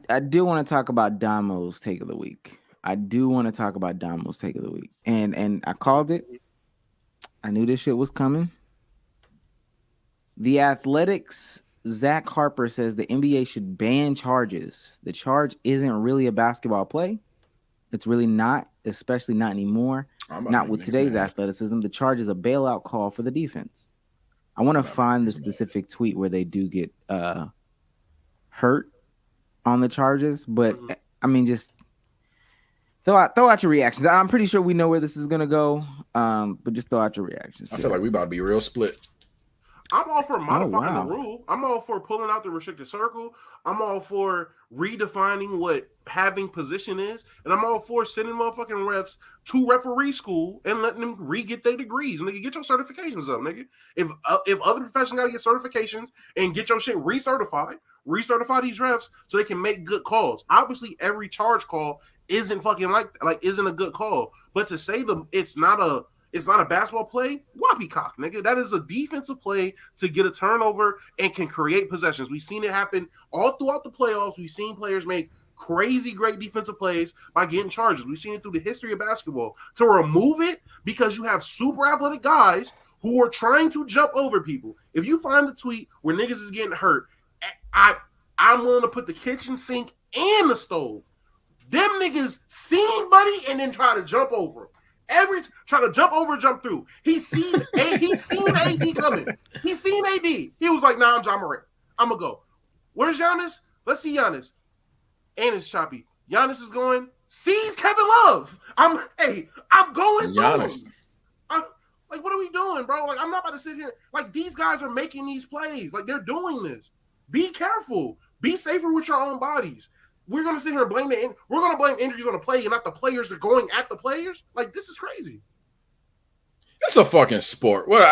I do want to talk about Damo's take of the week. I do want to talk about Damo's take of the week, and I called it. I knew this shit was coming. The Athletics' Zach Harper says the NBA should ban charges. The charge isn't really a basketball play. It's really not, especially not anymore. Not with today's athleticism. The charge is a bailout call for the defense. I want to find the specific tweet where they do get hurt on the charges, but I mean, just throw out your reactions. I'm pretty sure we know where this is gonna go, but just throw out your reactions. I feel like we about to be real split. I'm all for modifying the rule. I'm all for pulling out the restricted circle. I'm all for redefining what having position is. And I'm all for sending motherfucking refs to referee school and letting them re-get their degrees. Nigga, get your certifications up, nigga. If other professionals got to get certifications and get your shit recertify these refs so they can make good calls. Obviously, every charge call isn't fucking isn't a good call. But to say them it's not a basketball play, whoppycock, nigga. That is a defensive play to get a turnover and can create possessions. We've seen it happen all throughout the playoffs. We've seen players make crazy great defensive plays by getting charges. We've seen it through the history of basketball. To remove it because you have super athletic guys who are trying to jump over people. If you find the tweet where niggas is getting hurt, I'm willing to put the kitchen sink and the stove. Them niggas seen Buddy and then try to jump over him. Trying to jump over and jump through. He's seen AD coming. He's seen AD. He was like, nah, I'm John Morant. I'm going to go. Where's Giannis? Let's see Giannis. And it's choppy. Giannis is going, sees Kevin Love. I'm going Giannis. through. Like, what are we doing, bro? Like, I'm not about to sit here. Like, these guys are making these plays. Like, they're doing this. Be careful. Be safer with your own bodies. We're going to sit here and blame we're going to blame injuries on the play and not the players are going at the players. Like, this is crazy. It's a fucking sport. Well,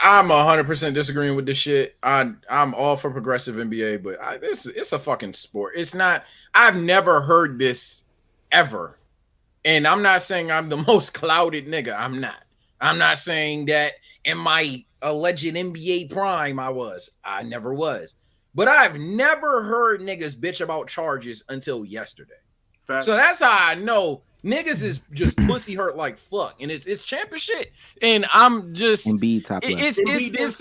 I'm 100% disagreeing with this shit. I'm all for progressive NBA, but it's a fucking sport. It's not. I've never heard this ever, and I'm not saying I'm the most clouded nigga. I'm not. I'm not saying that in my alleged NBA prime I never was. But I've never heard niggas bitch about charges until yesterday. Fact. So that's how I know niggas is just pussy hurt like fuck, and it's champion shit. And I'm just it's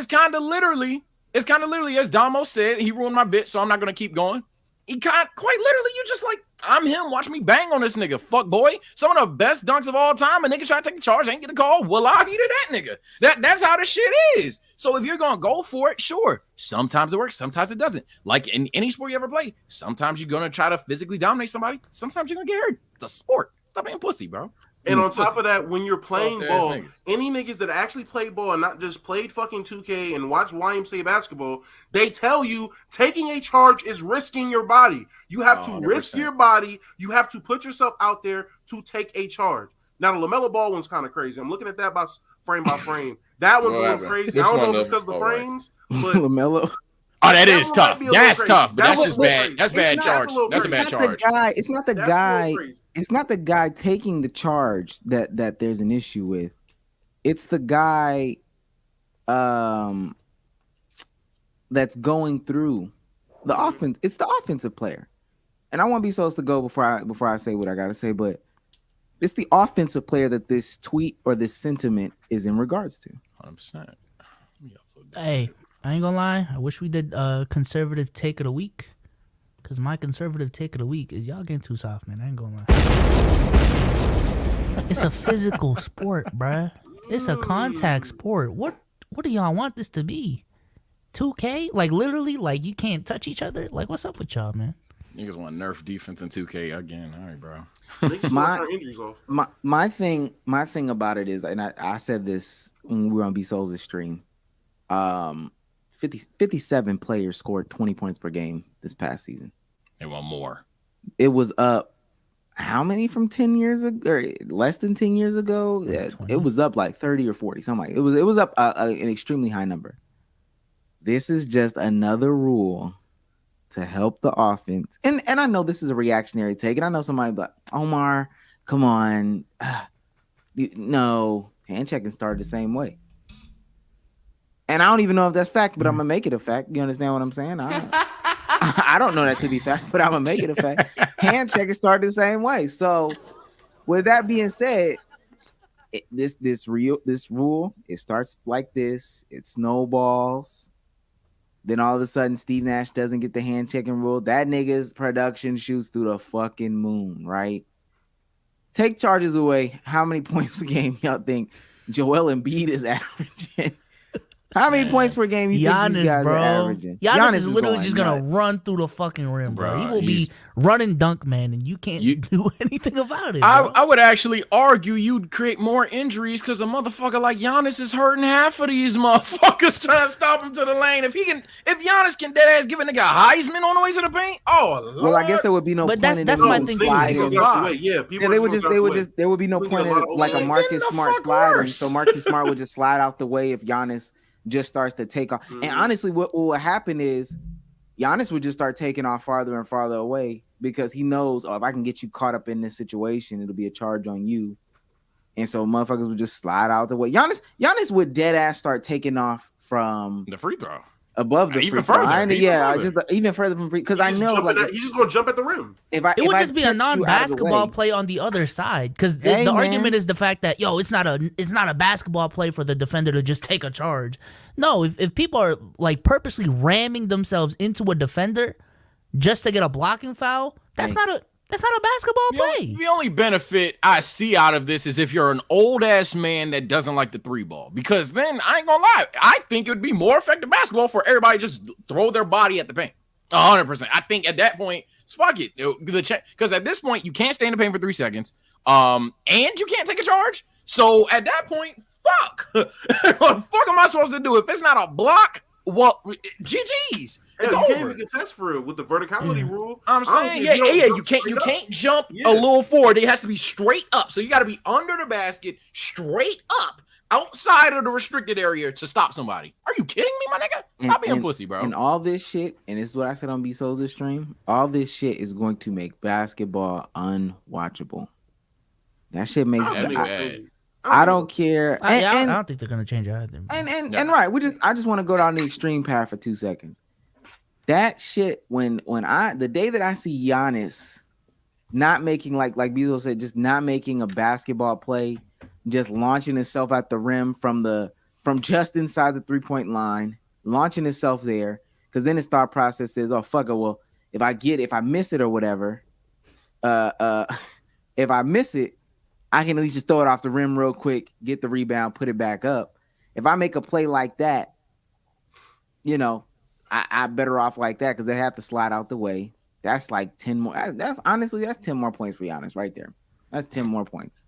kind of literally as Damo said. He ruined my bit, so I'm not gonna keep going. He quite literally, you just like, I'm him. Watch me bang on this nigga. Fuck boy. Some of the best dunks of all time. A nigga try to take the charge, ain't get a call. Well, I'll eat that nigga. That's how the shit is. So if you're gonna go for it, sure. Sometimes it works, sometimes it doesn't. Like in any sport you ever play, sometimes you're gonna try to physically dominate somebody. Sometimes you're gonna get hurt. It's a sport. Stop being pussy, bro. And on top of that, when you're playing ball, any niggas that actually play ball and not just played fucking 2K and watch YMCA basketball, they tell you taking a charge is risking your body. You have to 100%. Risk your body. You have to put yourself out there to take a charge. Now, the LaMelo Ball one's kind of crazy. I'm looking at that by frame. That one's a little crazy. I don't know if it's because of the frames, but LaMelo. Oh, that is tough. That's tough, but that's just bad. That's bad charge. That's a bad charge. It's not the guy. It's not the guy taking the charge that there's an issue with. It's the guy that's going through the offense. It's the offensive player. And I want to be supposed to go before I say what I gotta say, but it's the offensive player that this tweet or this sentiment is in regards to. 100%. Hey. I ain't gonna lie. I wish we did conservative take of the week, because my conservative take of the week is y'all getting too soft, man. I ain't gonna lie. It's a physical sport, bruh. It's a contact sport. What do y'all want this to be? 2K? Like literally, like you can't touch each other? Like what's up with y'all, man? Niggas want nerf defense in 2K again. All right, bro. my thing about it is, and I said this when we were on B Souls' stream. 57 players scored 20 points per game this past season. They want more. It was up how many from 10 years ago, or less than 10 years ago? Yeah, it was up like 30 or 40, something like it was up an extremely high number. This is just another rule to help the offense. And I know this is a reactionary take, and I know somebody like, Omar, come on. No, hand checking started the same way. And I don't even know if that's fact, but I'm gonna make it a fact. You understand what I'm saying? I don't know that to be fact, but I'm gonna make it a fact. Hand checking started the same way. So, with that being said, this rule, it starts like this. It snowballs. Then all of a sudden, Steve Nash doesn't get the hand checking rule. That nigga's production shoots through the fucking moon, right? Take charges away. How many points a game y'all think Joel Embiid is averaging? How many points per game you think these guys are averaging? Giannis is literally just gonna run through the fucking rim, bro. He will be running dunk man, and you can't do anything about it. I would actually argue you'd create more injuries because a motherfucker like Giannis is hurting half of these motherfuckers trying to stop him to the lane. If Giannis can dead ass give a nigga a Heisman on the way to the paint, Lord. Well, I guess there would be no point in that's my thing. There would be no point in like a Marcus Smart slide, so Marcus Smart would just slide out the way if Giannis just starts to take off. And honestly, what will happen is Giannis would just start taking off farther and farther away because he knows, if I can get you caught up in this situation, it'll be a charge on you. And so motherfuckers would just slide out the way. Giannis would dead ass start taking off from the free throw. Above the free throw. Even further from free, because I know he's just gonna jump at the rim. It would just be a non-basketball play on the other side, because the argument is the fact that it's not a basketball play for the defender to just take a charge. No, if people are like purposely ramming themselves into a defender just to get a blocking foul, that's not a basketball play. The only benefit I see out of this is if you're an old ass man that doesn't like the 3-ball, because then I ain't gonna lie, I think it would be more effective basketball for everybody to just throw their body at the paint. 100%. I think at that point, fuck it, because at this point you can't stay in the paint for 3 seconds, and you can't take a charge. So at that point, fuck. What the fuck am I supposed to do if it's not a block? Well, GG's. It's over. You can't even contest for it with the verticality rule. I'm saying, you can't jump a little forward. It has to be straight up. So you got to be under the basket, straight up, outside of the restricted area to stop somebody. Are you kidding me, my nigga? Stop being pussy, bro. And all this shit, and this is what I said on B Souls' stream, all this shit is going to make basketball unwatchable. That shit makes I don't care. I don't think they're gonna change it either. And right, I just want to go down the extreme path for 2 seconds. That shit, when the day that I see Giannis not making like Bezo said, just not making a basketball play, just launching himself at the rim from just inside the 3-point line, launching himself there, because then his thought process is, oh fuck it, well if I miss it or whatever, if I miss it, I can at least just throw it off the rim real quick, get the rebound, put it back up. If I make a play like that, I better off like that because they have to slide out the way. That's like 10 more. That's 10 more points for Giannis right there. That's 10 more points.